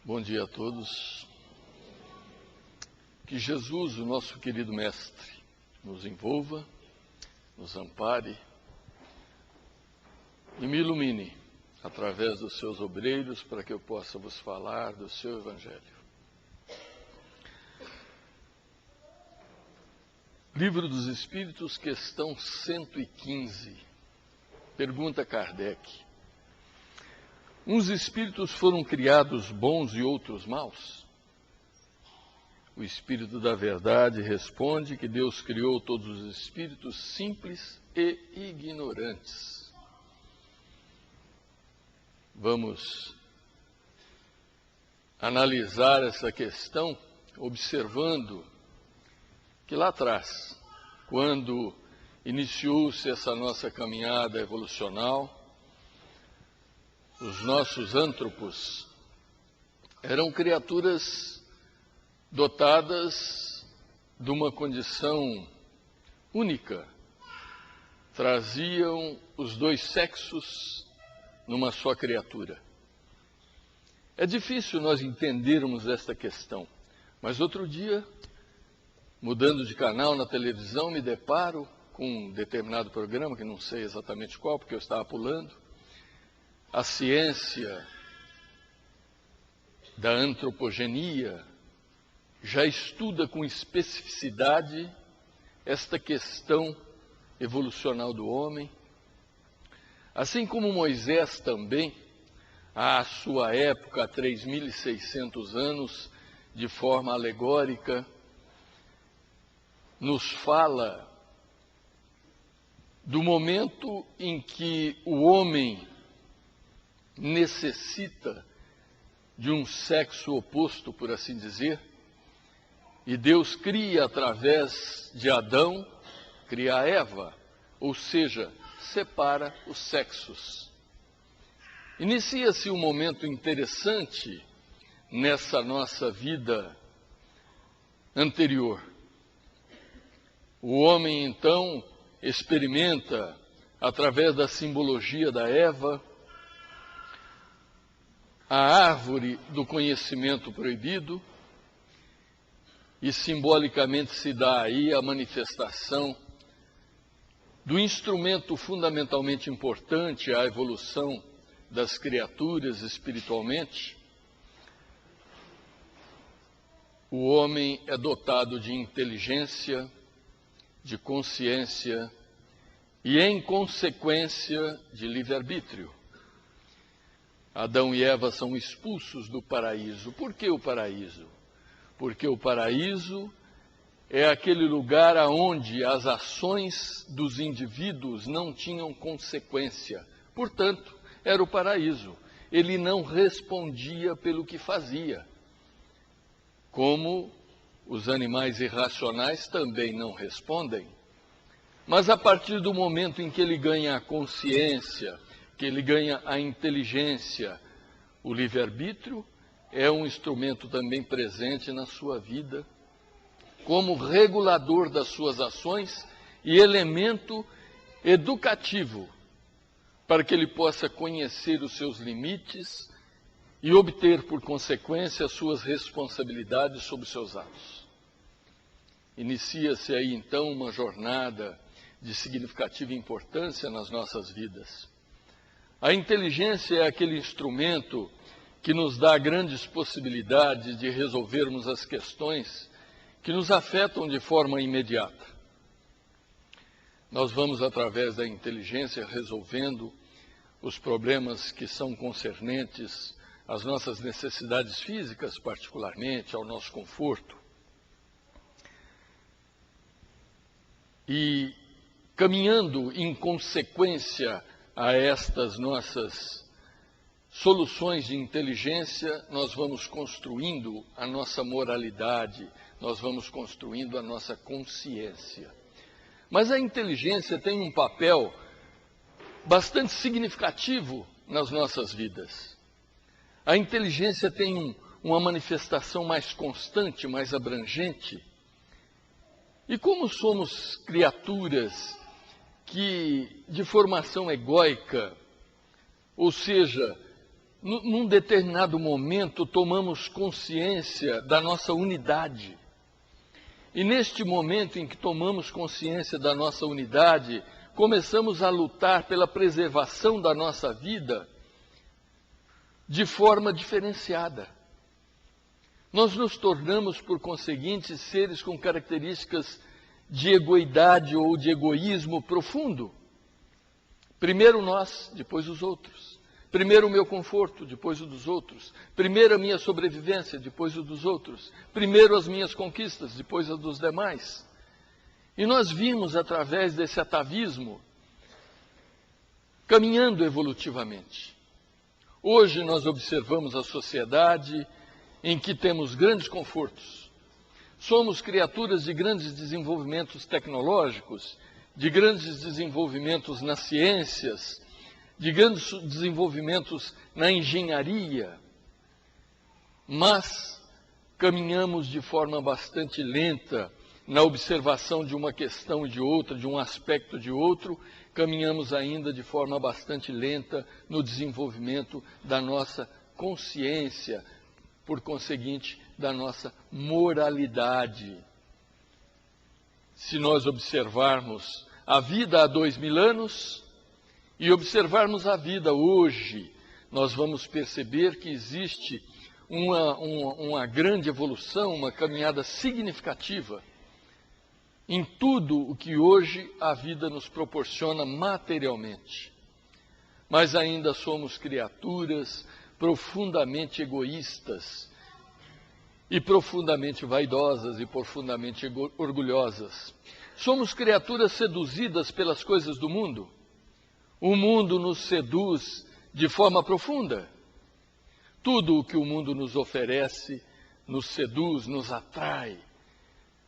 Bom dia a todos. Que Jesus, o nosso querido Mestre, nos envolva, nos ampare e me ilumine através dos seus obreiros para que eu possa vos falar do seu Evangelho. Livro dos Espíritos, questão 115. Pergunta Kardec: uns espíritos foram criados bons e outros maus? O Espírito da Verdade responde que Deus criou todos os espíritos simples e ignorantes. Vamos analisar essa questão observando que lá atrás, quando iniciou-se essa nossa caminhada evolucional, os nossos antropos eram criaturas dotadas de uma condição única. Traziam os dois sexos numa só criatura. É difícil nós entendermos esta questão, mas outro dia, mudando de canal na televisão, me deparo com um determinado programa, que não sei exatamente qual, porque eu estava pulando. A ciência da antropogenia já estuda com especificidade esta questão evolucional do homem, assim como Moisés também, à sua época, há 3.600 anos, de forma alegórica, nos fala do momento em que o homem necessita de um sexo oposto, por assim dizer, e Deus cria através de Adão, cria a Eva, ou seja, separa os sexos. Inicia-se um momento interessante nessa nossa vida anterior. O homem, então, experimenta, através da simbologia da Eva, a árvore do conhecimento proibido, e simbolicamente se dá aí a manifestação do instrumento fundamentalmente importante à evolução das criaturas espiritualmente. O homem é dotado de inteligência, de consciência e, em consequência, de livre-arbítrio. Adão e Eva são expulsos do paraíso. Por que o paraíso? Porque o paraíso é aquele lugar onde as ações dos indivíduos não tinham consequência. Portanto, era o paraíso. Ele não respondia pelo que fazia. Como os animais irracionais também não respondem. Mas a partir do momento em que ele ganha a consciência, que ele ganha a inteligência, o livre-arbítrio é um instrumento também presente na sua vida, como regulador das suas ações e elemento educativo, para que ele possa conhecer os seus limites e obter, por consequência, as suas responsabilidades sobre os seus atos. Inicia-se aí, então, uma jornada de significativa importância nas nossas vidas. A inteligência é aquele instrumento que nos dá grandes possibilidades de resolvermos as questões que nos afetam de forma imediata. Nós vamos, através da inteligência, resolvendo os problemas que são concernentes às nossas necessidades físicas, particularmente, ao nosso conforto. E, caminhando em consequência a estas nossas soluções de inteligência, nós vamos construindo a nossa moralidade, nós vamos construindo a nossa consciência. Mas a inteligência tem um papel bastante significativo nas nossas vidas. A inteligência tem uma manifestação mais constante, mais abrangente. E como somos criaturas que, de formação egóica, ou seja, num determinado momento, tomamos consciência da nossa unidade. E neste momento em que tomamos consciência da nossa unidade, começamos a lutar pela preservação da nossa vida de forma diferenciada. Nós nos tornamos, por conseguinte, seres com características de egoidade ou de egoísmo profundo. Primeiro nós, depois os outros. Primeiro o meu conforto, depois o dos outros. Primeiro a minha sobrevivência, depois o dos outros. Primeiro as minhas conquistas, depois a dos demais. E nós vimos, através desse atavismo, caminhando evolutivamente. Hoje nós observamos a sociedade em que temos grandes confortos. Somos criaturas de grandes desenvolvimentos tecnológicos, de grandes desenvolvimentos nas ciências, de grandes desenvolvimentos na engenharia, mas caminhamos de forma bastante lenta na observação de uma questão e de outra, de um aspecto de outro, caminhamos ainda de forma bastante lenta no desenvolvimento da nossa consciência, por conseguinte, da nossa moralidade. Se nós observarmos a vida há 2000 anos e observarmos a vida hoje, nós vamos perceber que existe uma grande evolução, uma caminhada significativa em tudo o que hoje a vida nos proporciona materialmente. Mas ainda somos criaturas profundamente egoístas e profundamente vaidosas e profundamente orgulhosas. Somos criaturas seduzidas pelas coisas do mundo. O mundo nos seduz de forma profunda. Tudo o que o mundo nos oferece nos seduz, nos atrai,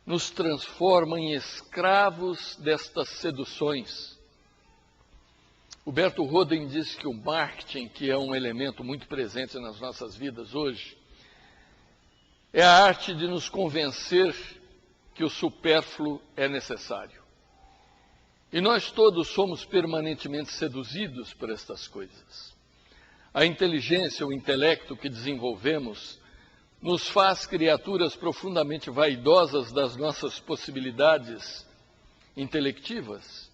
nos transforma em escravos destas seduções. O Berto Roden diz que o marketing, que é um elemento muito presente nas nossas vidas hoje, é a arte de nos convencer que o supérfluo é necessário. E nós todos somos permanentemente seduzidos por estas coisas. A inteligência, o intelecto que desenvolvemos, nos faz criaturas profundamente vaidosas das nossas possibilidades intelectivas,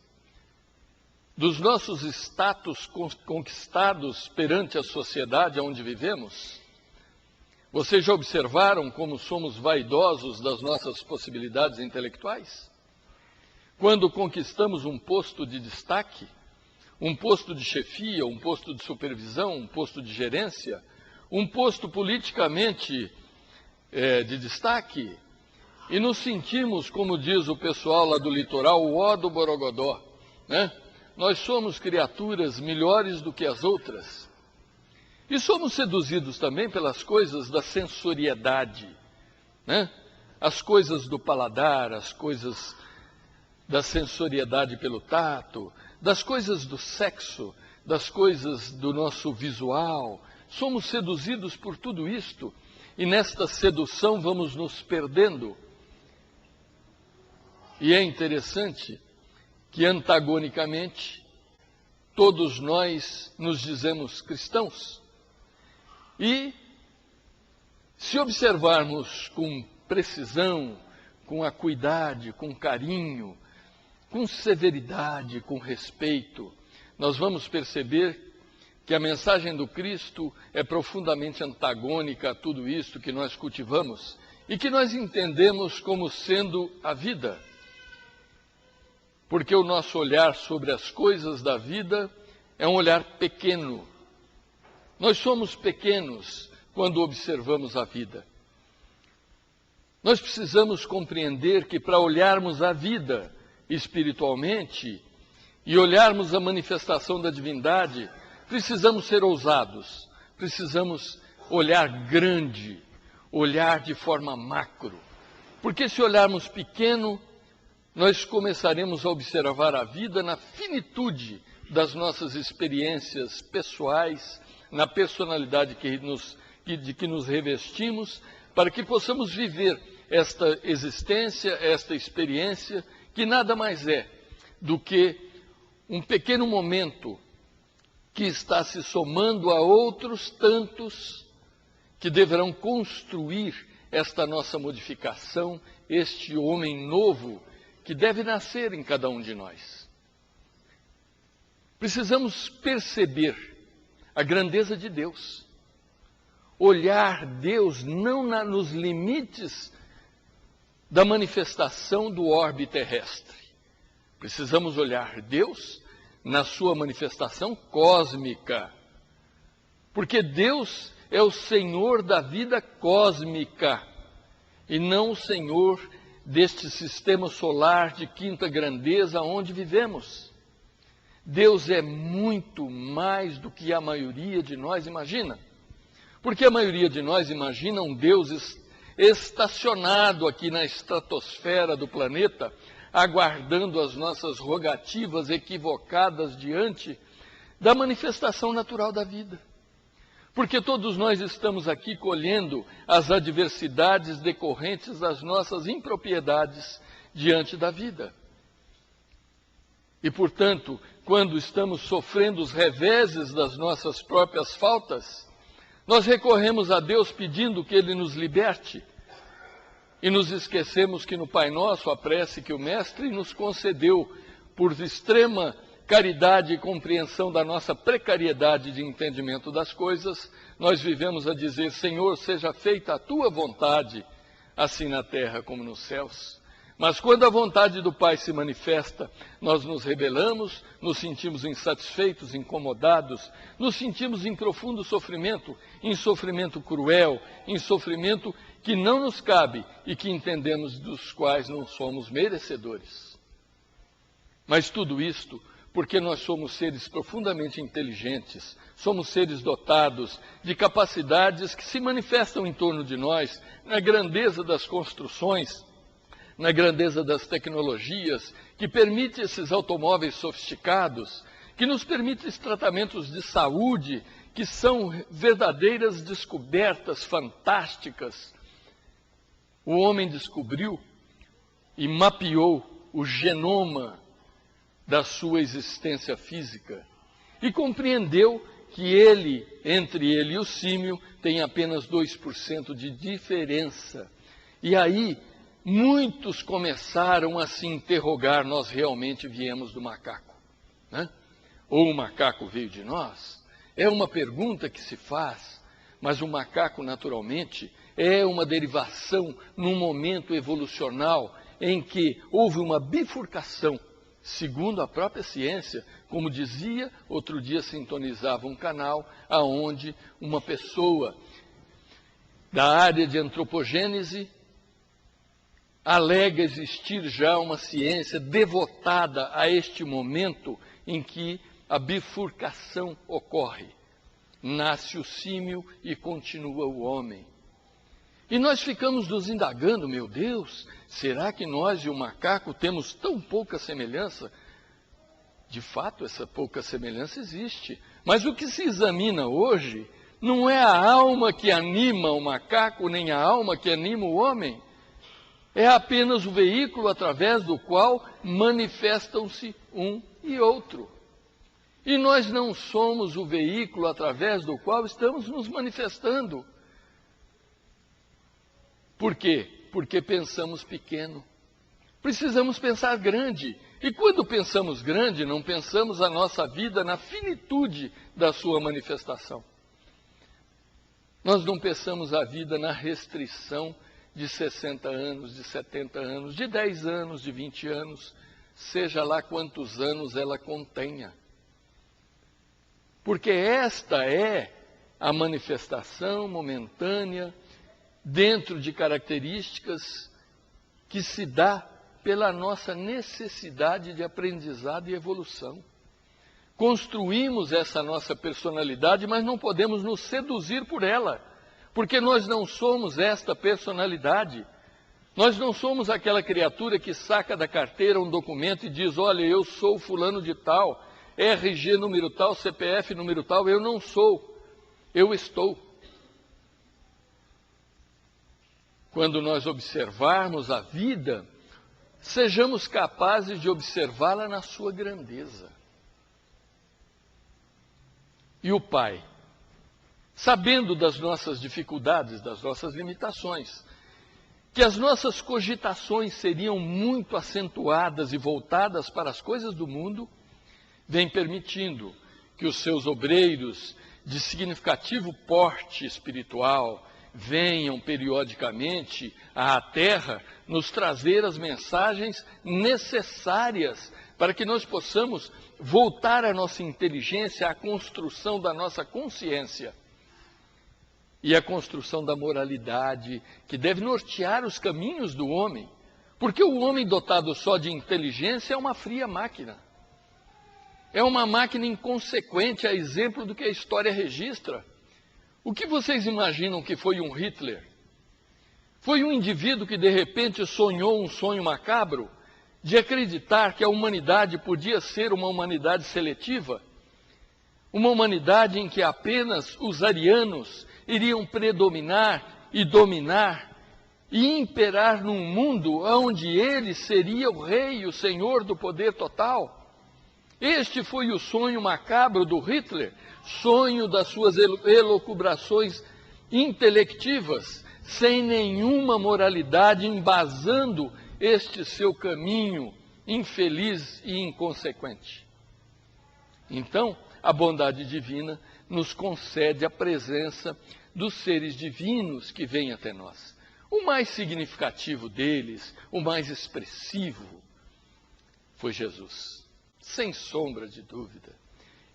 dos nossos status conquistados perante a sociedade onde vivemos. Vocês já observaram como somos vaidosos das nossas possibilidades intelectuais? Quando conquistamos um posto de destaque, um posto de chefia, um posto de supervisão, um posto de gerência, um posto politicamente de destaque, e nos sentimos, como diz o pessoal lá do litoral, o ó do Borogodó, né? Nós somos criaturas melhores do que as outras. E somos seduzidos também pelas coisas da sensoriedade, né? As coisas do paladar, as coisas da sensoriedade pelo tato, das coisas do sexo, das coisas do nosso visual. Somos seduzidos por tudo isto e nesta sedução vamos nos perdendo. E é interessante que antagonicamente todos nós nos dizemos cristãos. E se observarmos com precisão, com acuidade, com carinho, com severidade, com respeito, nós vamos perceber que a mensagem do Cristo é profundamente antagônica a tudo isto que nós cultivamos e que nós entendemos como sendo a vida. Porque o nosso olhar sobre as coisas da vida é um olhar pequeno. Nós somos pequenos quando observamos a vida. Nós precisamos compreender que para olharmos a vida espiritualmente e olharmos a manifestação da divindade, precisamos ser ousados, precisamos olhar grande, olhar de forma macro. Porque se olharmos pequeno, nós começaremos a observar a vida na finitude das nossas experiências pessoais, na personalidade de que nos revestimos, para que possamos viver esta existência, esta experiência, que nada mais é do que um pequeno momento que está se somando a outros tantos que deverão construir esta nossa modificação, este homem novo que deve nascer em cada um de nós. Precisamos perceber a grandeza de Deus, olhar Deus não nos limites da manifestação do orbe terrestre. Precisamos olhar Deus na sua manifestação cósmica, porque Deus é o Senhor da vida cósmica e não o Senhor deste sistema solar de quinta grandeza onde vivemos. Deus é muito mais do que a maioria de nós imagina. Porque a maioria de nós imagina um Deus estacionado aqui na estratosfera do planeta, aguardando as nossas rogativas equivocadas diante da manifestação natural da vida. Porque todos nós estamos aqui colhendo as adversidades decorrentes das nossas impropriedades diante da vida. E, portanto, quando estamos sofrendo os reveses das nossas próprias faltas, nós recorremos a Deus pedindo que Ele nos liberte. E nos esquecemos que no Pai Nosso, a prece que o Mestre nos concedeu, por extrema caridade e compreensão da nossa precariedade de entendimento das coisas, nós vivemos a dizer: Senhor, seja feita a Tua vontade, assim na terra como nos céus. Mas quando a vontade do Pai se manifesta, nós nos rebelamos, nos sentimos insatisfeitos, incomodados, nos sentimos em profundo sofrimento, em sofrimento cruel, em sofrimento que não nos cabe e que entendemos dos quais não somos merecedores. Mas tudo isto porque nós somos seres profundamente inteligentes, somos seres dotados de capacidades que se manifestam em torno de nós, na grandeza das construções, na grandeza das tecnologias, que permite esses automóveis sofisticados, que nos permite esses tratamentos de saúde, que são verdadeiras descobertas fantásticas. O homem descobriu e mapeou o genoma da sua existência física e compreendeu que entre ele e o símio, tem apenas 2% de diferença. E aí, muitos começaram a se interrogar: nós realmente viemos do macaco, né? Ou o macaco veio de nós? É uma pergunta que se faz, mas o macaco, naturalmente, é uma derivação num momento evolucional em que houve uma bifurcação, segundo a própria ciência. Como dizia, outro dia sintonizava um canal aonde uma pessoa da área de antropogênese alega existir já uma ciência devotada a este momento em que a bifurcação ocorre. Nasce o símio e continua o homem. E nós ficamos nos indagando: meu Deus, será que nós e o macaco temos tão pouca semelhança? De fato, essa pouca semelhança existe. Mas o que se examina hoje não é a alma que anima o macaco, nem a alma que anima o homem. É apenas o veículo através do qual manifestam-se um e outro. E nós não somos o veículo através do qual estamos nos manifestando. Por quê? Porque pensamos pequeno. Precisamos pensar grande. E quando pensamos grande, não pensamos a nossa vida na finitude da sua manifestação. Nós não pensamos a vida na restrição de 60 anos, de 70 anos, de 10 anos, de 20 anos, seja lá quantos anos ela contenha. Porque esta é a manifestação momentânea, dentro de características que se dá pela nossa necessidade de aprendizado e evolução. Construímos essa nossa personalidade, mas não podemos nos seduzir por ela, porque nós não somos esta personalidade. Nós não somos aquela criatura que saca da carteira um documento e diz: olha, eu sou fulano de tal, RG número tal, CPF número tal. Eu não sou, eu estou. Quando nós observarmos a vida, sejamos capazes de observá-la na sua grandeza. E o Pai, sabendo das nossas dificuldades, das nossas limitações, que as nossas cogitações seriam muito acentuadas e voltadas para as coisas do mundo, vem permitindo que os seus obreiros de significativo porte espiritual venham periodicamente à Terra nos trazer as mensagens necessárias para que nós possamos voltar a nossa inteligência à construção da nossa consciência e à construção da moralidade que deve nortear os caminhos do homem, porque o homem dotado só de inteligência é uma fria máquina. É uma máquina inconsequente, a exemplo do que a história registra. O que vocês imaginam que foi um Hitler? Foi um indivíduo que de repente sonhou um sonho macabro de acreditar que a humanidade podia ser uma humanidade seletiva, uma humanidade em que apenas os arianos iriam predominar e dominar e imperar num mundo onde ele seria o rei, o senhor do poder total. Este foi o sonho macabro do Hitler, sonho das suas elucubrações intelectivas, sem nenhuma moralidade, embasando este seu caminho infeliz e inconsequente. Então, a bondade divina nos concede a presença dos seres divinos que vêm até nós. O mais significativo deles, o mais expressivo, foi Jesus, sem sombra de dúvida.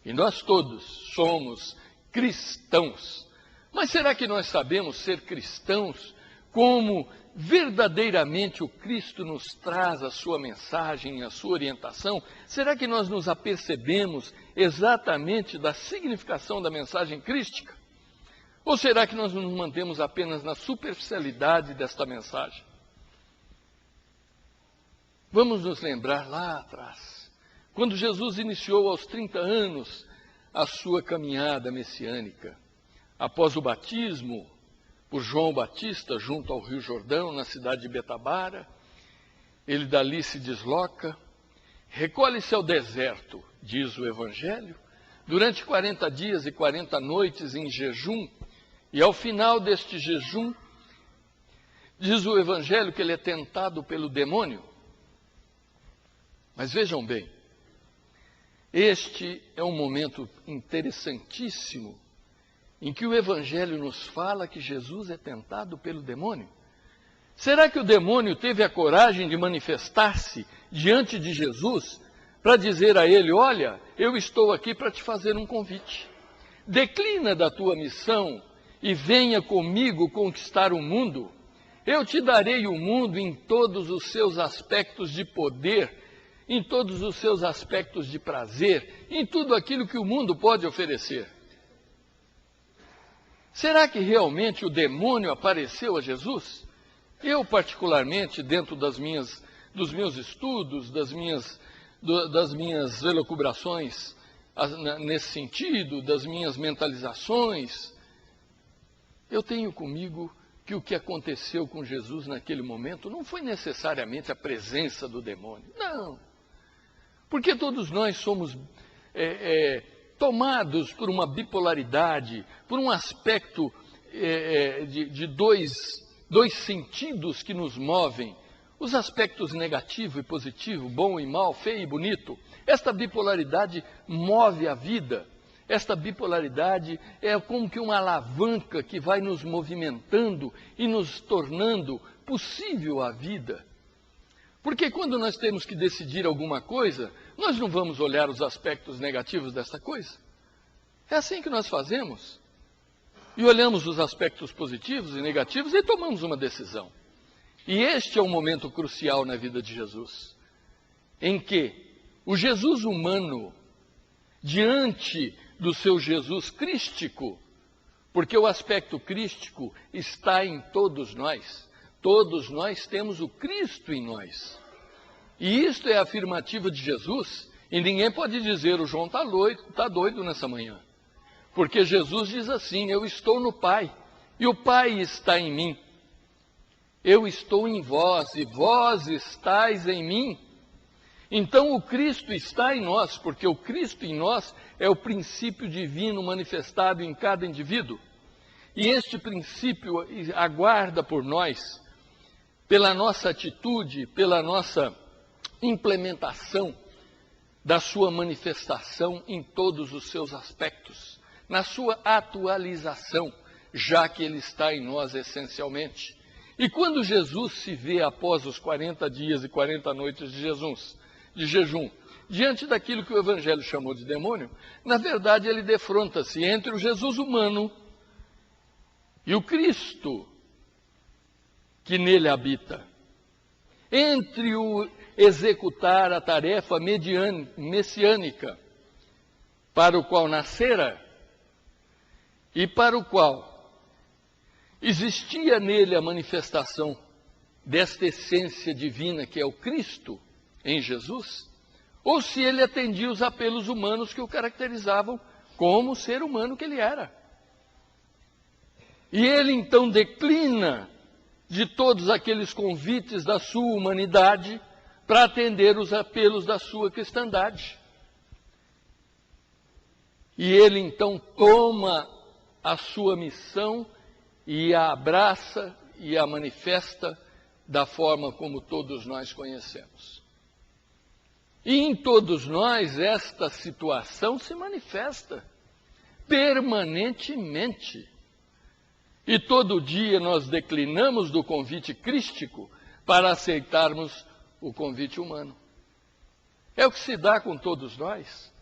E nós todos somos cristãos. Mas será que nós sabemos ser cristãos como verdadeiramente o Cristo nos traz a sua mensagem, a sua orientação? Será que nós nos apercebemos exatamente da significação da mensagem crística? Ou será que nós nos mantemos apenas na superficialidade desta mensagem? Vamos nos lembrar lá atrás, quando Jesus iniciou aos 30 anos a sua caminhada messiânica, após o batismo por João Batista junto ao Rio Jordão, na cidade de Betabara, ele dali se desloca, recolhe-se ao deserto, diz o Evangelho, durante 40 dias e 40 noites em jejum, e ao final deste jejum, diz o Evangelho que ele é tentado pelo demônio. Mas vejam bem, este é um momento interessantíssimo em que o Evangelho nos fala que Jesus é tentado pelo demônio. Será que o demônio teve a coragem de manifestar-se diante de Jesus para dizer a ele: olha, eu estou aqui para te fazer um convite. Declina da tua missão e venha comigo conquistar o mundo. Eu te darei o mundo em todos os seus aspectos de poder, em todos os seus aspectos de prazer, em tudo aquilo que o mundo pode oferecer. Será que realmente o demônio apareceu a Jesus? Eu, particularmente, dentro dos meus estudos, das minhas elucubrações nesse sentido, das minhas mentalizações, eu tenho comigo que o que aconteceu com Jesus naquele momento não foi necessariamente a presença do demônio. Não. Porque todos nós somos tomados por uma bipolaridade, por um aspecto de dois sentidos que nos movem. Os aspectos negativo e positivo, bom e mal, feio e bonito. Esta bipolaridade move a vida. Esta bipolaridade é como que uma alavanca que vai nos movimentando e nos tornando possível a vida. Porque quando nós temos que decidir alguma coisa, nós não vamos olhar os aspectos negativos dessa coisa. É assim que nós fazemos. E olhamos os aspectos positivos e negativos e tomamos uma decisão. E este é um momento crucial na vida de Jesus, em que o Jesus humano, diante do seu Jesus crístico, porque o aspecto crístico está em todos nós temos o Cristo em nós. E isto é a afirmativa de Jesus, e ninguém pode dizer: o João está doido nessa manhã. Porque Jesus diz assim: eu estou no Pai, e o Pai está em mim. Eu estou em vós, e vós estáis em mim. Então o Cristo está em nós, porque o Cristo em nós é o princípio divino manifestado em cada indivíduo. E este princípio aguarda por nós, pela nossa atitude, pela nossa implementação da sua manifestação em todos os seus aspectos, na sua atualização, já que ele está em nós essencialmente. E quando Jesus se vê após os 40 dias e 40 noites de jejum, diante daquilo que o Evangelho chamou de demônio, na verdade ele defronta-se entre o Jesus humano e o Cristo que nele habita, entre o executar a tarefa messiânica para o qual nascera e para o qual existia nele a manifestação desta essência divina que é o Cristo em Jesus, ou se ele atendia os apelos humanos que o caracterizavam como o ser humano que ele era. E ele então declina de todos aqueles convites da sua humanidade para atender os apelos da sua cristandade. E ele então toma a sua missão e a abraça e a manifesta da forma como todos nós conhecemos. E em todos nós esta situação se manifesta permanentemente. E todo dia nós declinamos do convite crístico para aceitarmos o convite humano. É o que se dá com todos nós,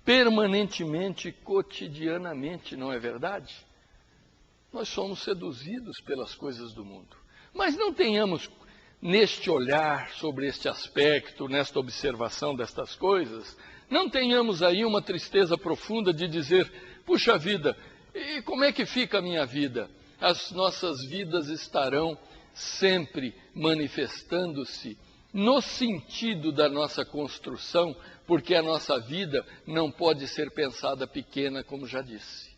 permanentemente, cotidianamente, não é verdade? Nós somos seduzidos pelas coisas do mundo. Mas não tenhamos neste olhar sobre este aspecto, nesta observação destas coisas, não tenhamos aí uma tristeza profunda de dizer, puxa vida, e como é que fica a minha vida? As nossas vidas estarão sempre manifestando-se no sentido da nossa construção, porque a nossa vida não pode ser pensada pequena, como já disse.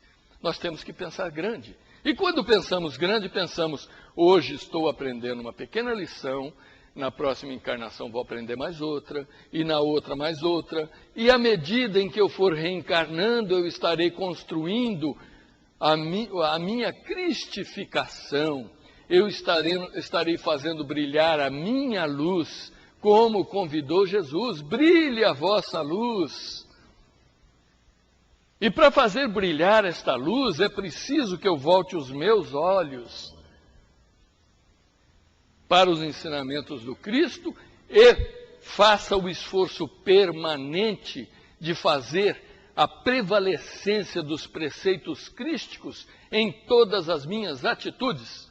Nós temos que pensar grande. E quando pensamos grande, pensamos, hoje estou aprendendo uma pequena lição, na próxima encarnação vou aprender mais outra, e na outra mais outra, e à medida em que eu for reencarnando, eu estarei construindo a minha cristificação, eu estarei fazendo brilhar a minha luz, como convidou Jesus, brilhe a vossa luz. E para fazer brilhar esta luz, é preciso que eu volte os meus olhos para os ensinamentos do Cristo e faça o esforço permanente de fazer a prevalecência dos preceitos crísticos em todas as minhas atitudes.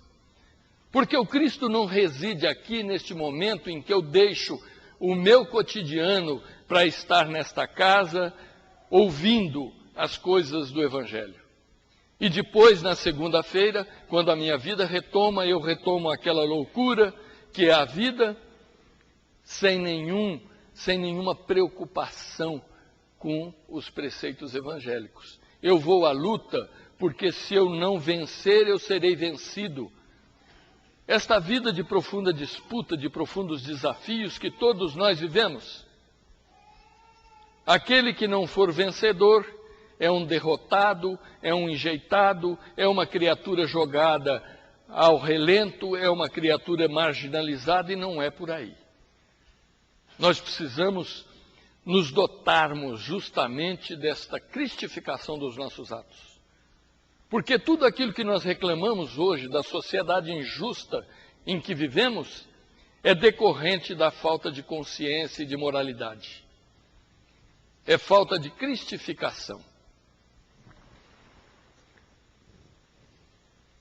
Porque o Cristo não reside aqui neste momento em que eu deixo o meu cotidiano para estar nesta casa ouvindo as coisas do Evangelho. E depois, na segunda-feira, quando a minha vida retoma, eu retomo aquela loucura que é a vida, sem nenhuma preocupação com os preceitos evangélicos. Eu vou à luta, porque se eu não vencer, eu serei vencido. Esta vida de profunda disputa, de profundos desafios que todos nós vivemos. Aquele que não for vencedor é um derrotado, é um enjeitado, é uma criatura jogada ao relento, é uma criatura marginalizada e não é por aí. Nós precisamos nos dotarmos justamente desta cristificação dos nossos atos. Porque tudo aquilo que nós reclamamos hoje da sociedade injusta em que vivemos é decorrente da falta de consciência e de moralidade. É falta de cristificação.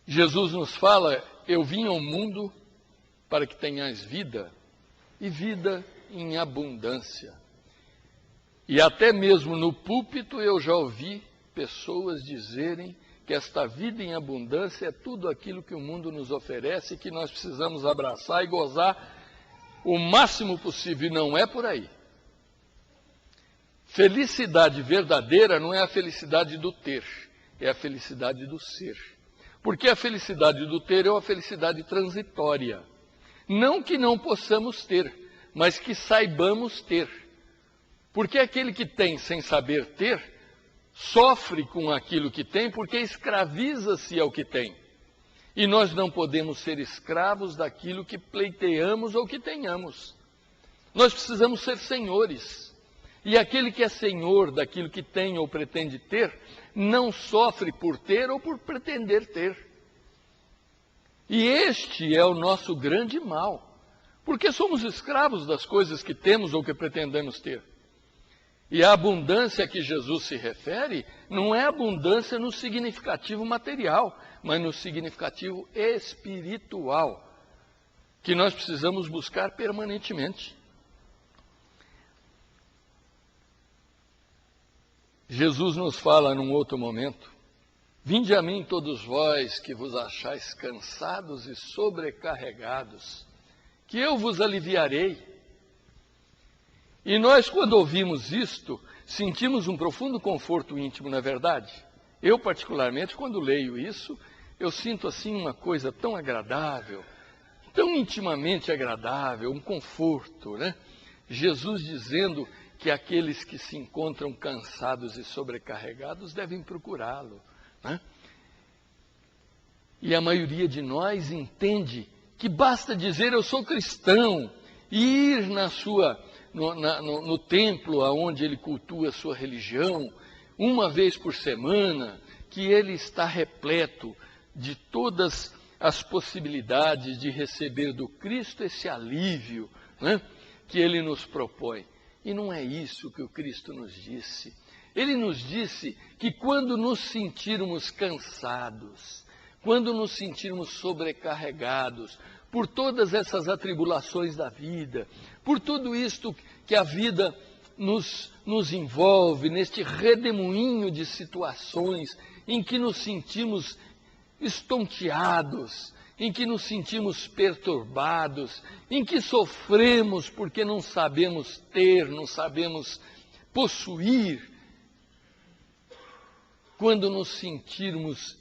Jesus nos fala, eu vim ao mundo para que tenhais vida, e vida em abundância. E até mesmo no púlpito eu já ouvi pessoas dizerem que esta vida em abundância é tudo aquilo que o mundo nos oferece e que nós precisamos abraçar e gozar o máximo possível, e não é por aí. Felicidade verdadeira não é a felicidade do ter, é a felicidade do ser. Porque a felicidade do ter é uma felicidade transitória. Não que não possamos ter, mas que saibamos ter. Porque aquele que tem sem saber ter, sofre com aquilo que tem, porque escraviza-se ao que tem. E nós não podemos ser escravos daquilo que pleiteamos ou que tenhamos. Nós precisamos ser senhores. E aquele que é senhor daquilo que tem ou pretende ter, não sofre por ter ou por pretender ter. E este é o nosso grande mal, porque somos escravos das coisas que temos ou que pretendemos ter. E a abundância a que Jesus se refere não é abundância no significativo material, mas no significativo espiritual, que nós precisamos buscar permanentemente. Jesus nos fala num outro momento: vinde a mim todos vós que vos achais cansados e sobrecarregados, que eu vos aliviarei. E nós, quando ouvimos isto, sentimos um profundo conforto íntimo, não é verdade? Eu, particularmente, quando leio isso, eu sinto assim uma coisa tão agradável, tão intimamente agradável, um conforto, né? Jesus dizendo que aqueles que se encontram cansados e sobrecarregados devem procurá-lo, né? E a maioria de nós entende que basta dizer eu sou cristão e ir no templo aonde ele cultua a sua religião, uma vez por semana, que ele está repleto de todas as possibilidades de receber do Cristo esse alívio, né, que ele nos propõe. E não é isso que o Cristo nos disse. Ele nos disse que quando nos sentirmos cansados, quando nos sentirmos sobrecarregados por todas essas atribulações da vida, por tudo isto que a vida nos envolve, neste redemoinho de situações em que nos sentimos estonteados, em que nos sentimos perturbados, em que sofremos porque não sabemos ter, não sabemos possuir, quando nos sentirmos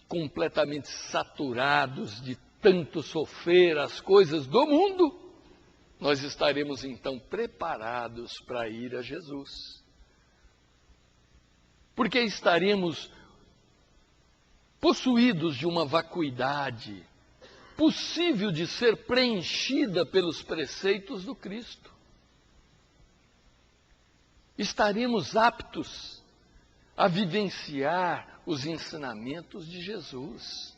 completamente saturados de tanto sofrer as coisas do mundo, nós estaremos então preparados para ir a Jesus. Porque estaremos possuídos de uma vacuidade possível de ser preenchida pelos preceitos do Cristo. Estaremos aptos a vivenciar os ensinamentos de Jesus,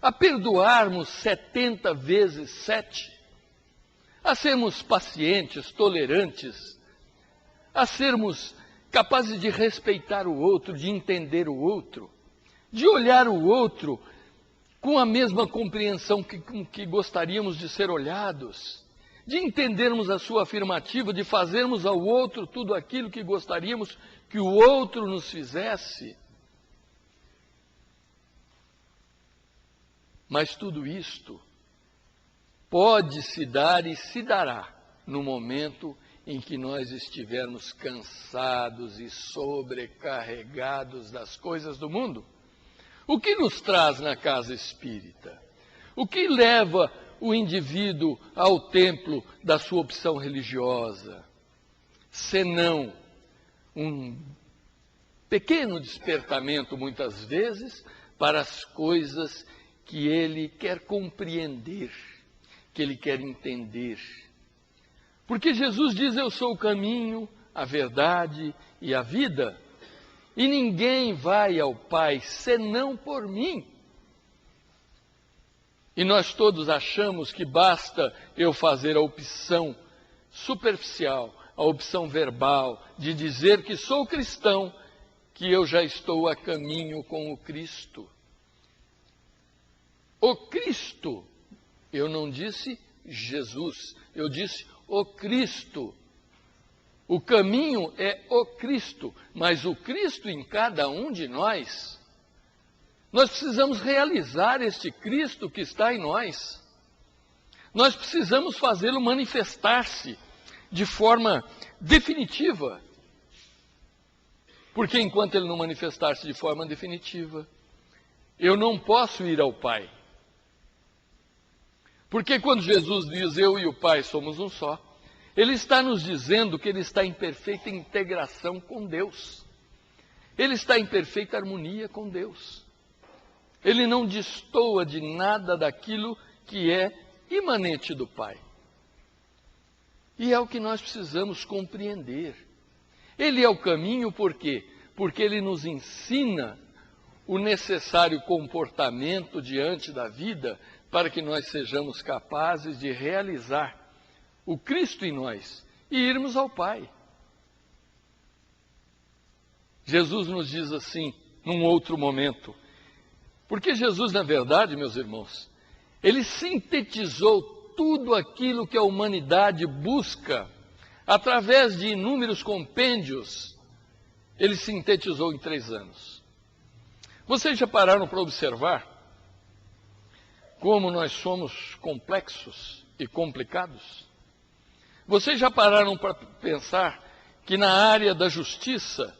a perdoarmos 70 vezes 7, a sermos pacientes, tolerantes, a sermos capazes de respeitar o outro, de entender o outro, de olhar o outro com a mesma compreensão que gostaríamos de ser olhados, de entendermos a sua afirmativa, de fazermos ao outro tudo aquilo que gostaríamos que o outro nos fizesse. Mas tudo isto pode se dar e se dará no momento em que nós estivermos cansados e sobrecarregados das coisas do mundo. O que nos traz na casa espírita? O que leva o indivíduo ao templo da sua opção religiosa? Senão um pequeno despertamento, muitas vezes, para as coisas que ele quer compreender, que ele quer entender. Porque Jesus diz: eu sou o caminho, a verdade e a vida, e ninguém vai ao Pai senão por mim. E nós todos achamos que basta eu fazer a opção superficial, a opção verbal, de dizer que sou cristão, que eu já estou a caminho com o Cristo. O Cristo, eu não disse Jesus, eu disse o Cristo. O caminho é o Cristo, mas o Cristo em cada um de nós. Nós precisamos realizar este Cristo que está em nós. Nós precisamos fazê-lo manifestar-se de forma definitiva. Porque enquanto ele não manifestar-se de forma definitiva, eu não posso ir ao Pai. Porque quando Jesus diz eu e o Pai somos um só, Ele está nos dizendo que Ele está em perfeita integração com Deus. Ele está em perfeita harmonia com Deus. Ele não destoa de nada daquilo que é imanente do Pai. E é o que nós precisamos compreender. Ele é o caminho por quê? Porque Ele nos ensina o necessário comportamento diante da vida para que nós sejamos capazes de realizar o Cristo em nós e irmos ao Pai. Jesus nos diz assim, num outro momento, porque Jesus, na verdade, meus irmãos, Ele sintetizou tudo aquilo que a humanidade busca através de inúmeros compêndios. Ele sintetizou em 3 anos. Vocês já pararam para observar como nós somos complexos e complicados? Vocês já pararam para pensar que na área da justiça,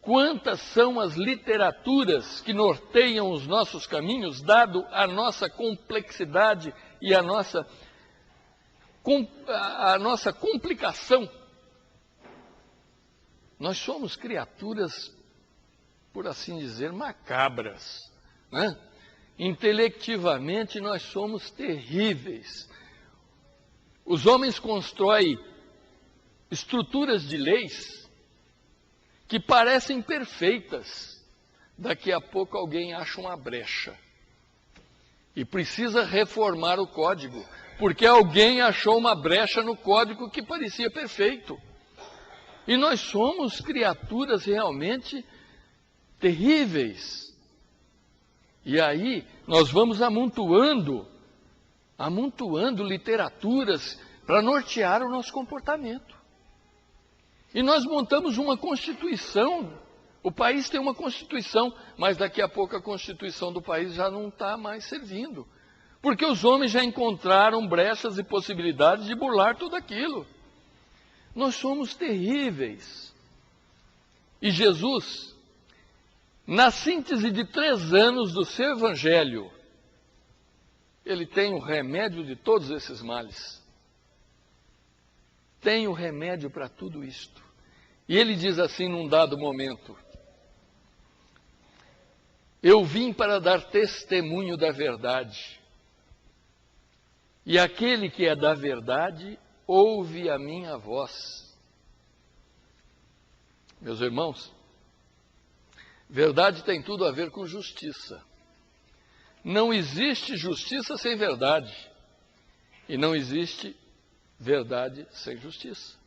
quantas são as literaturas que norteiam os nossos caminhos, dado a nossa complexidade e a nossa complicação? Nós somos criaturas, por assim dizer, macabras, né? Intelectivamente nós somos terríveis. Os homens constroem estruturas de leis que parecem perfeitas. Daqui a pouco alguém acha uma brecha e precisa reformar o código, porque alguém achou uma brecha no código que parecia perfeito. E nós somos criaturas realmente terríveis. E aí nós vamos amontoando literaturas para nortear o nosso comportamento. E nós montamos uma Constituição. O país tem uma Constituição, mas daqui a pouco a Constituição do país já não está mais servindo. Porque os homens já encontraram brechas e possibilidades de burlar tudo aquilo. Nós somos terríveis. E Jesus, na síntese de 3 anos do seu Evangelho, Ele tem o remédio de todos esses males. Tem o remédio para tudo isto. E Ele diz assim num dado momento: eu vim para dar testemunho da verdade. E aquele que é da verdade, ouve a minha voz. Meus irmãos, verdade tem tudo a ver com justiça. Não existe justiça sem verdade. E não existe verdade sem justiça.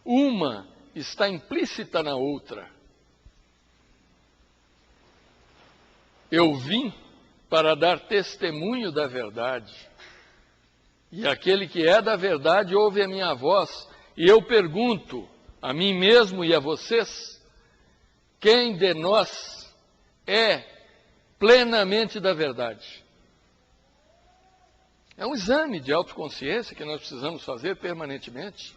Uma está implícita na outra. Eu vim para dar testemunho da verdade. E aquele que é da verdade ouve a minha voz. E eu pergunto a mim mesmo e a vocês: quem de nós é plenamente da verdade? É um exame de autoconsciência que nós precisamos fazer permanentemente.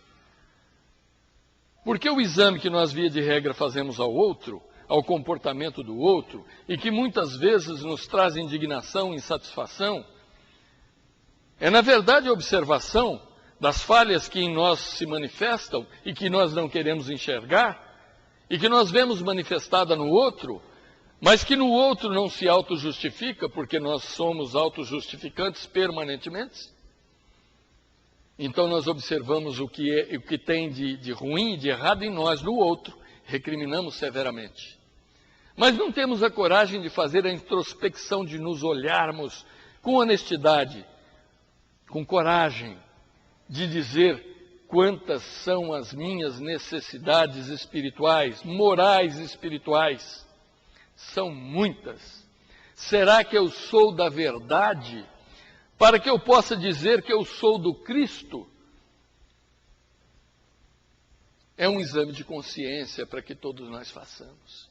Porque o exame que nós, via de regra, fazemos ao outro, ao comportamento do outro, e que muitas vezes nos traz indignação e insatisfação, é, na verdade, a observação das falhas que em nós se manifestam e que nós não queremos enxergar, e que nós vemos manifestada no outro, mas que no outro não se auto-justifica, porque nós somos auto-justificantes permanentemente. Então nós observamos o que tem de ruim e de errado em nós, no outro, recriminamos severamente. Mas não temos a coragem de fazer a introspecção, de nos olharmos com honestidade, com coragem, de dizer quantas são as minhas necessidades espirituais, morais e espirituais. São muitas. Será que eu sou da verdade? Para que eu possa dizer que eu sou do Cristo? É um exame de consciência para que todos nós façamos.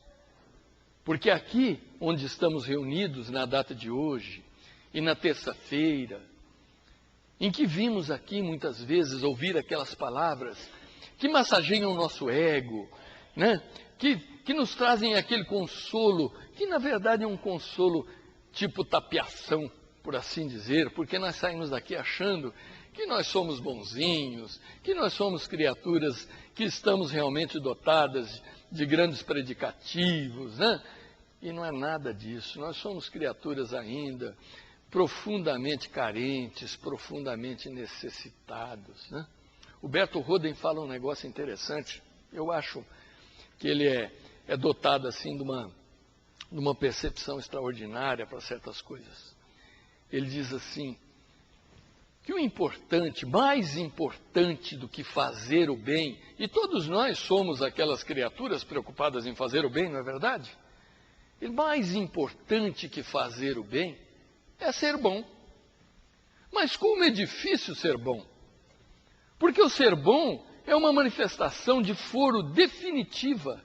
Porque aqui, onde estamos reunidos na data de hoje, e na terça-feira, em que vimos aqui muitas vezes ouvir aquelas palavras que massageiam o nosso ego, né? Que nos trazem aquele consolo, que na verdade é um consolo tipo tapiação, por assim dizer, porque nós saímos daqui achando que nós somos bonzinhos, que nós somos criaturas que estamos realmente dotadas de grandes predicativos, né? E não é nada disso. Nós somos criaturas ainda profundamente carentes, profundamente necessitados, né? O Berto Roden fala um negócio interessante. Eu acho que ele é dotado assim de uma percepção extraordinária para certas coisas. Ele diz assim, que o importante, mais importante do que fazer o bem, e todos nós somos aquelas criaturas preocupadas em fazer o bem, não é verdade? E mais importante que fazer o bem é ser bom. Mas como é difícil ser bom? Porque o ser bom é uma manifestação de foro definitiva.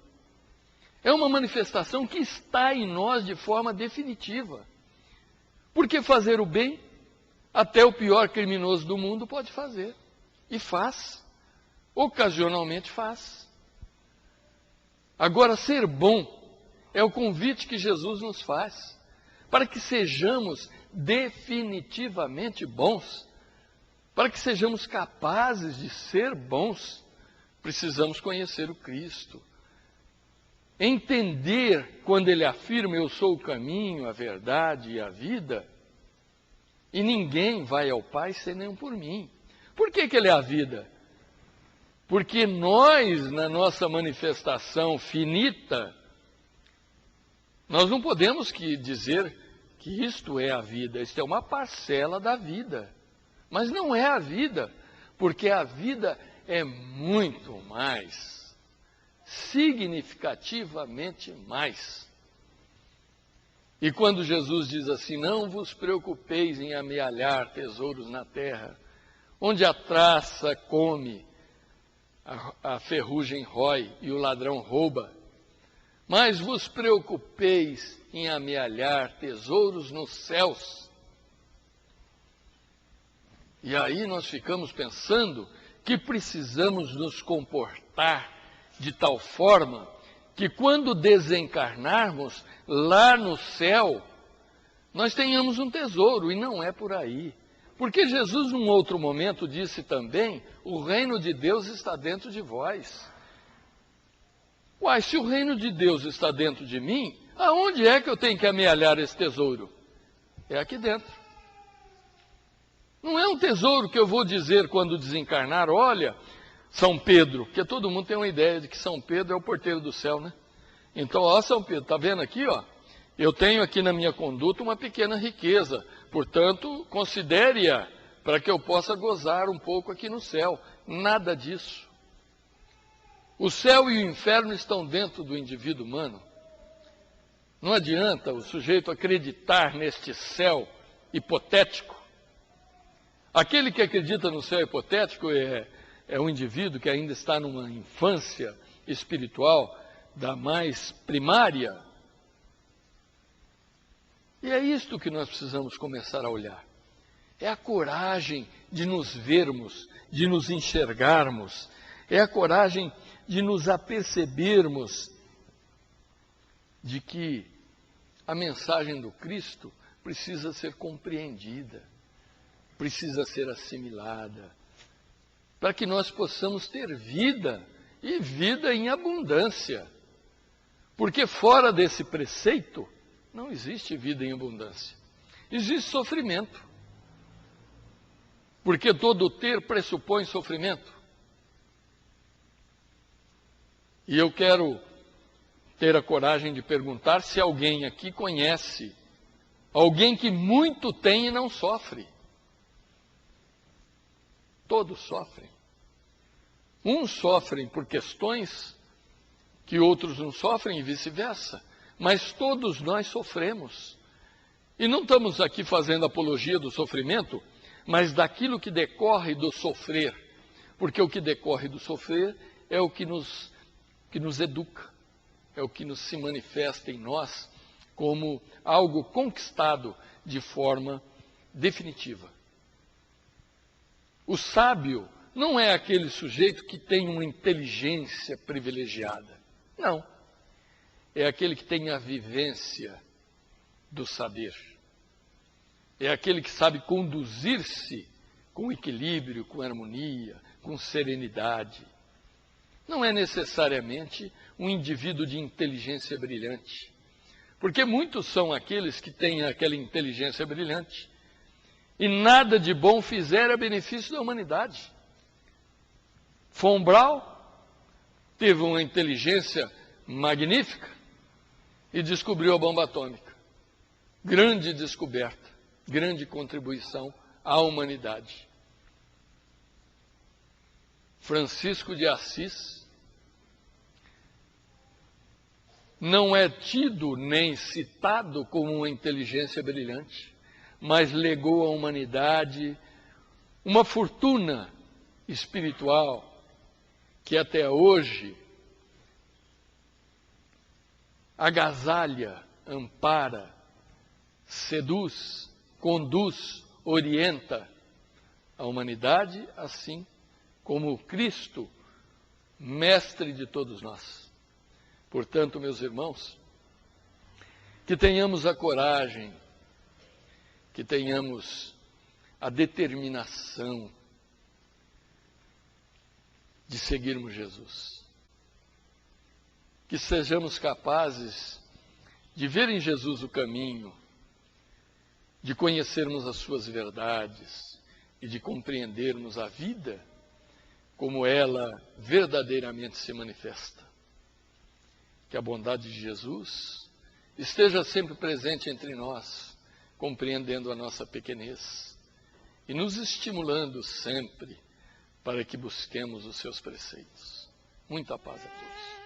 É uma manifestação que está em nós de forma definitiva. Porque fazer o bem, até o pior criminoso do mundo pode fazer. E faz. Ocasionalmente faz. Agora, ser bom é o convite que Jesus nos faz. Para que sejamos definitivamente bons. Para que sejamos capazes de ser bons, precisamos conhecer o Cristo. Entender quando ele afirma, eu sou o caminho, a verdade e a vida, e ninguém vai ao Pai senão por mim. Por que ele é a vida? Porque nós, na nossa manifestação finita, nós não podemos dizer que isto é a vida, isto é uma parcela da vida. Mas não é a vida, porque a vida é muito mais, significativamente mais. E quando Jesus diz assim, não vos preocupeis em amealhar tesouros na terra, onde a traça come, a ferrugem rói e o ladrão rouba, mas vos preocupeis em amealhar tesouros nos céus. E aí nós ficamos pensando que precisamos nos comportar de tal forma que quando desencarnarmos lá no céu, nós tenhamos um tesouro, e não é por aí. Porque Jesus, num outro momento, disse também, o reino de Deus está dentro de vós. Uai, se o reino de Deus está dentro de mim, aonde é que eu tenho que amealhar esse tesouro? É aqui dentro. Não é um tesouro que eu vou dizer quando desencarnar, olha, São Pedro, porque todo mundo tem uma ideia de que São Pedro é o porteiro do céu, né? Então, ó, São Pedro, está vendo aqui, ó? Eu tenho aqui na minha conduta uma pequena riqueza, portanto, considere-a para que eu possa gozar um pouco aqui no céu. Nada disso. O céu e o inferno estão dentro do indivíduo humano. Não adianta o sujeito acreditar neste céu hipotético. Aquele que acredita no céu hipotético é um indivíduo que ainda está numa infância espiritual da mais primária. E é isto que nós precisamos começar a olhar. É a coragem de nos vermos, de nos enxergarmos. É a coragem de nos apercebermos de que a mensagem do Cristo precisa ser compreendida, precisa ser assimilada, para que nós possamos ter vida, e vida em abundância. Porque fora desse preceito, não existe vida em abundância. Existe sofrimento. Porque todo ter pressupõe sofrimento. E eu quero ter a coragem de perguntar se alguém aqui conhece alguém que muito tem e não sofre. Todos sofrem. Uns sofrem por questões que outros não sofrem e vice-versa. Mas todos nós sofremos. E não estamos aqui fazendo apologia do sofrimento, mas daquilo que decorre do sofrer. Porque o que decorre do sofrer é o que nos educa, é o que nos se manifesta em nós como algo conquistado de forma definitiva. O sábio não é aquele sujeito que tem uma inteligência privilegiada. Não. É aquele que tem a vivência do saber. é aquele que sabe conduzir-se com equilíbrio, com harmonia, com serenidade. Não é necessariamente um indivíduo de inteligência brilhante, porque muitos são aqueles que têm aquela inteligência brilhante e nada de bom fizeram a benefício da humanidade. Von Braun teve uma inteligência magnífica e descobriu a bomba atômica. Grande descoberta, grande contribuição à humanidade. Francisco de Assis não é tido nem citado como uma inteligência brilhante, mas legou à humanidade uma fortuna espiritual que até hoje agasalha, ampara, seduz, conduz, orienta a humanidade, assim como Cristo, mestre de todos nós. Portanto, meus irmãos, que tenhamos a coragem, que tenhamos a determinação de seguirmos Jesus. Que sejamos capazes de ver em Jesus o caminho, de conhecermos as suas verdades e de compreendermos a vida como ela verdadeiramente se manifesta. Que a bondade de Jesus esteja sempre presente entre nós, compreendendo a nossa pequenez e nos estimulando sempre para que busquemos os seus preceitos. Muita paz a todos.